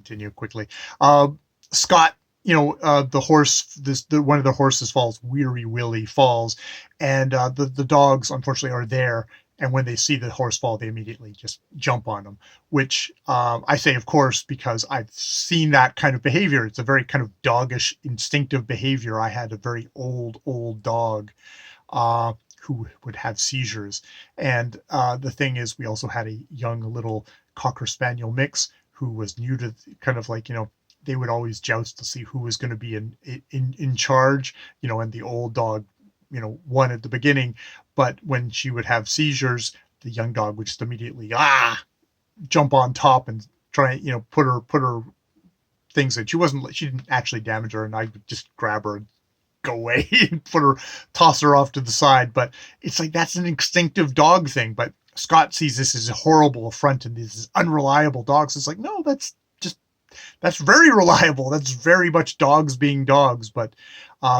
continue quickly. Scott, the horse, one of the horses falls, Weary Willie falls, and the dogs unfortunately are there. And when they see the horse fall, they immediately just jump on them, which I say, of course, because I've seen that kind of behavior. It's a very kind of doggish, instinctive behavior. I had a very old dog who would have seizures. And the thing is, we also had a young little Cocker Spaniel mix who was new to kind of like, they would always joust to see who was going to be in charge, and the old dog, won at the beginning. But when she would have seizures, the young dog would just immediately jump on top and try, put her things that she didn't actually damage her, and I would just grab her and go away and toss her off to the side. But it's like, that's an instinctive dog thing. But Scott sees this as a horrible affront and this is unreliable dogs. It's like, no, that's very reliable. That's very much dogs being dogs. But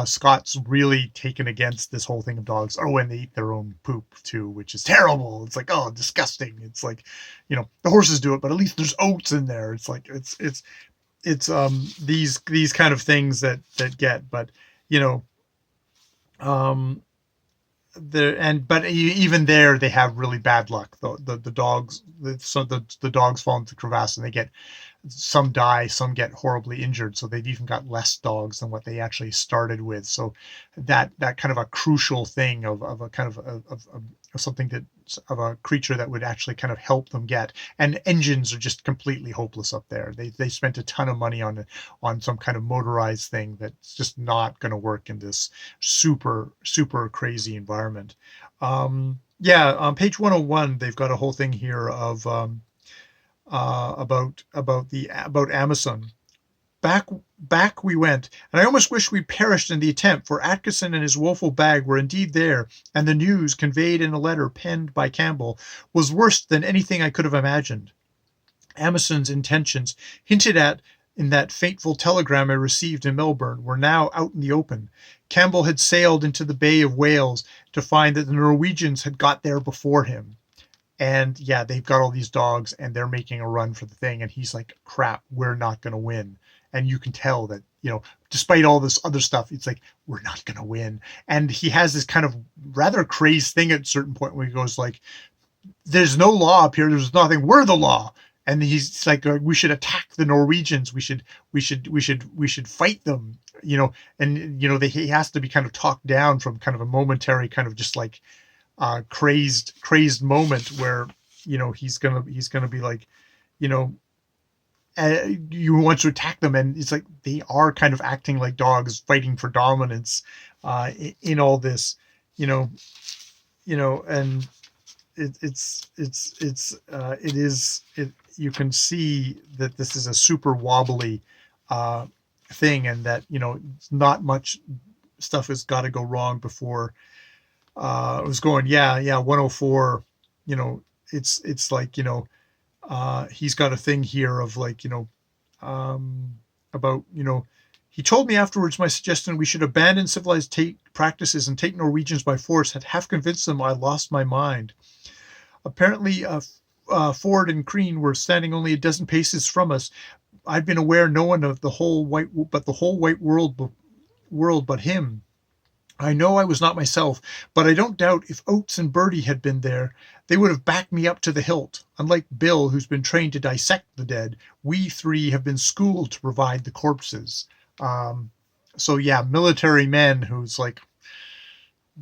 Scott's really taken against this whole thing of dogs. Oh, and they eat their own poop too, which is terrible. It's like, oh, disgusting. It's like, the horses do it, but at least there's oats in there. It's like, it's these kind of things that get, but but even there they have really bad luck. The dogs, the dogs fall into the crevasse and they get, some die, some get horribly injured. So they've even got less dogs than what they actually started with. So that kind of a crucial thing of a kind of something of a creature that would actually kind of help them get. And engines are just completely hopeless up there. They spent a ton of money on some kind of motorized thing that's just not going to work in this super crazy environment. On page 101, they've got a whole thing here of about Amazon. Back we went, and I almost wish we perished in the attempt, for Atkinson and his woeful bag were indeed there, and the news, conveyed in a letter penned by Campbell, was worse than anything I could have imagined. Amazon's intentions, hinted at in that fateful telegram I received in Melbourne, were now out in the open. Campbell had sailed into the Bay of Whales to find that the Norwegians had got there before him. And yeah, they've got all these dogs and they're making a run for the thing. And he's like, crap, we're not going to win. And you can tell that, despite all this other stuff, it's like, we're not going to win. And he has this kind of rather crazed thing at a certain point where he goes like, there's no law up here. There's nothing. We're the law. And he's like, we should attack the Norwegians. We should fight them, and, he has to be kind of talked down from kind of a momentary kind of just like, crazed moment where he's gonna be like, you want to attack them, and it's like they are kind of acting like dogs fighting for dominance in all this, and you can see that this is a super wobbly thing, and that not much stuff has got to go wrong before it was going 104. It's like he's got a thing here of like about he told me afterwards my suggestion we should abandon civilized practices and take Norwegians by force had half convinced them I lost my mind. Apparently Ford and Crean were standing only a dozen paces from us. I'd been aware no one of the whole white world but him. I know I was not myself, but I don't doubt if Oates and Brthdy had been there, they would have backed me up to the hilt. Unlike Bill, who's been trained to dissect the dead, we three have been schooled to provide the corpses. So yeah, military men who's like,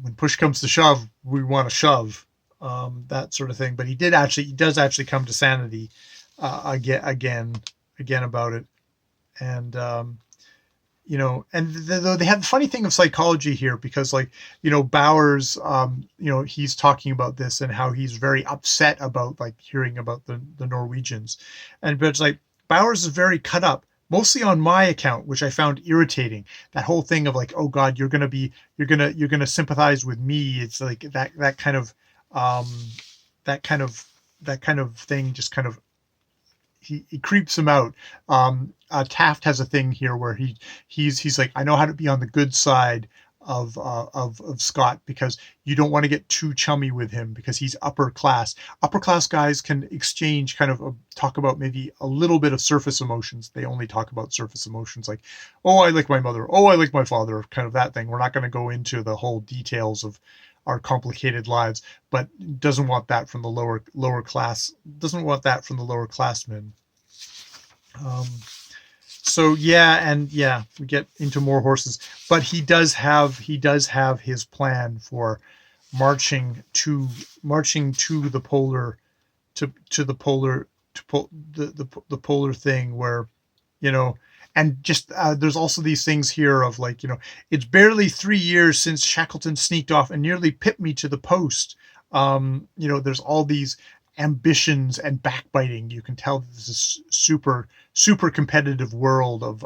when push comes to shove, we want to shove, that sort of thing. But he does actually come to sanity again about it, and and they have the funny thing of psychology here, because like, Bowers, he's talking about this and how he's very upset about like hearing about the Norwegians. But it's like, Bowers is very cut up, mostly on my account, which I found irritating. That whole thing of like, oh God, you're going to sympathize with me. It's like that kind of thing just kind of, he creeps him out. Taft has a thing here where he's like, I know how to be on the good side of Scott, because you don't want to get too chummy with him because he's upper class. Upper class guys can exchange kind of talk about maybe a little bit of surface emotions. They only talk about surface emotions like, oh, I like my mother, oh, I like my father, kind of that thing. We're not going to go into the whole details of our complicated lives, but doesn't want that from the lower class. Doesn't want that from the lower classmen. Um, so yeah, we get into more horses, but he does have his plan for marching to the polar to the polar the polar thing where, you know, and just there's also these things here of like, you know, it's barely 3 years since Shackleton sneaked off and nearly pipped me to the post. You know, there's all these ambitions and backbiting. You can tell that this is super competitive world of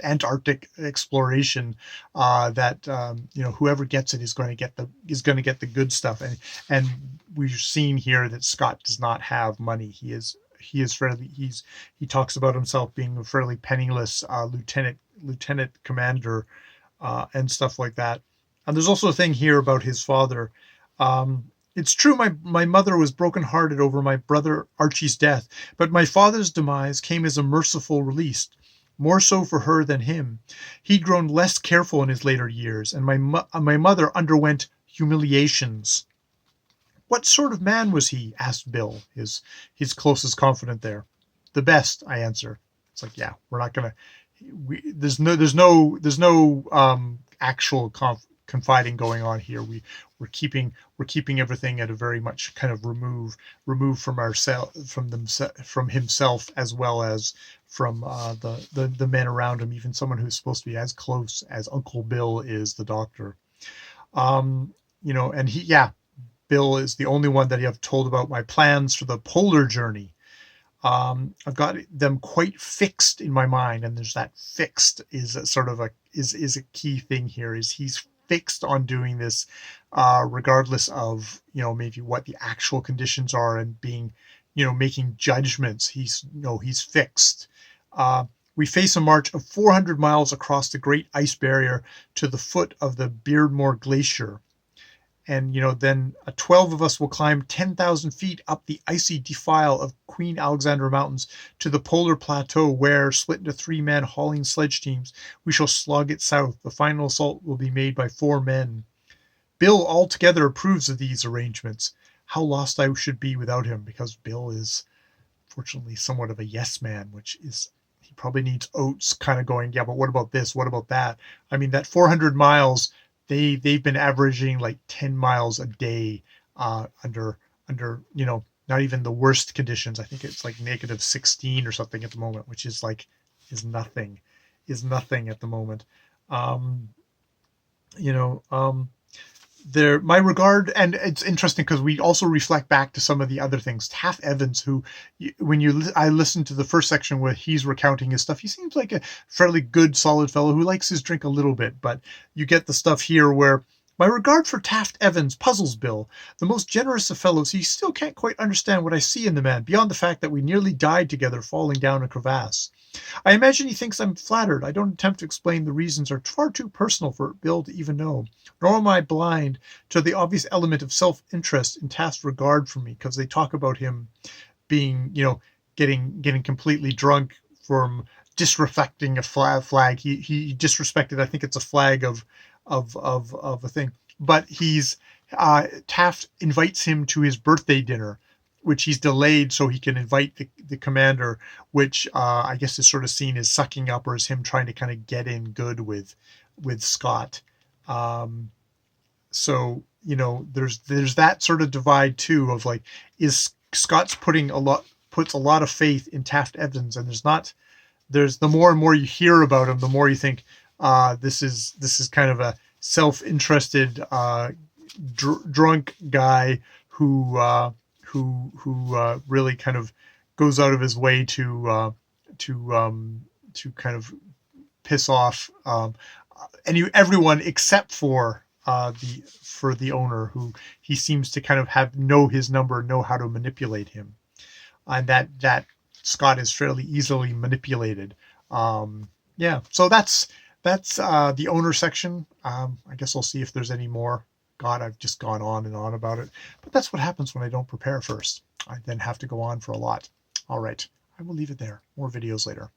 Antarctic exploration. That you know, whoever gets it is going to get the good stuff. And we've seen here that Scott does not have money. He talks about himself being a fairly penniless lieutenant commander, and stuff like that. And there's also a thing here about his father. It's true, my mother was brokenhearted over my brother Archie's death, but my father's demise came as a merciful release, more so for her than him. He'd grown less careful in his later years, and my mother underwent humiliations. What sort of man was he? Asked Bill, his closest confidant there. The best, I answer. It's like, yeah, we're not gonna. There's no actual confiding going on here. We're keeping everything at a very much kind of remove from from himself, as well as from the men around him, even someone who's supposed to be as close as Uncle Bill is, the doctor. You know, and Bill is the only one that I've told about my plans for the polar journey. I've got them quite fixed in my mind, and there's that fixed is a sort of is a key thing here. Is he's fixed on doing this, regardless of, you know, maybe what the actual conditions are, and being, you know, making judgments. He's fixed. We face a march of 400 miles across the Great Ice Barrier to the foot of the Beardmore Glacier. And, you know, then 12 of us will climb 10,000 feet up the icy defile of Queen Alexandra Mountains to the polar plateau where, split into 3-man hauling sledge teams, we shall slog it south. The final assault will be made by 4 men. Bill altogether approves of these arrangements. How lost I should be without him, because Bill is, fortunately, somewhat of a yes man, which is, he probably needs oats kind of going, yeah, but what about this? What about that? I mean, that 400 miles... They've been averaging like 10 miles a day, under, you know, not even the worst conditions. I think it's like -16 or something at the moment, which is nothing at the moment. You know, my regard, and it's interesting because we also reflect back to some of the other things. Taft Evans, who, I listened to the first section where he's recounting his stuff, he seems like a fairly good, solid fellow who likes his drink a little bit, but you get the stuff here where my regard for Taft Evans puzzles Bill. The most generous of fellows, he still can't quite understand what I see in the man, beyond the fact that we nearly died together falling down a crevasse. I imagine he thinks I'm flattered. I don't attempt to explain. The reasons are far too personal for Bill to even know. Nor am I blind to the obvious element of self-interest in Taft's regard for me, because they talk about him being, you know, getting completely drunk from disrespecting a flag. He disrespected, I think it's a flag of a thing. But Taft invites him to his birthday dinner, which he's delayed so he can invite the commander, which I guess is sort of seen as sucking up, or as him trying to kind of get in good with Scott. So, you know, there's that sort of divide too, of like, is Scott's puts a lot of faith in Taft Evans, and there's the more and more you hear about him, the more you think this is kind of a self-interested drunk guy who really kind of goes out of his way to kind of piss off everyone except for the owner, who he seems to kind of know his number, know how to manipulate him, and that Scott is fairly easily manipulated. So that's that's the owner section. I guess I'll see if there's any more. God, I've just gone on and on about it. But that's what happens when I don't prepare first. I then have to go on for a lot. All right, I will leave it there. More videos later.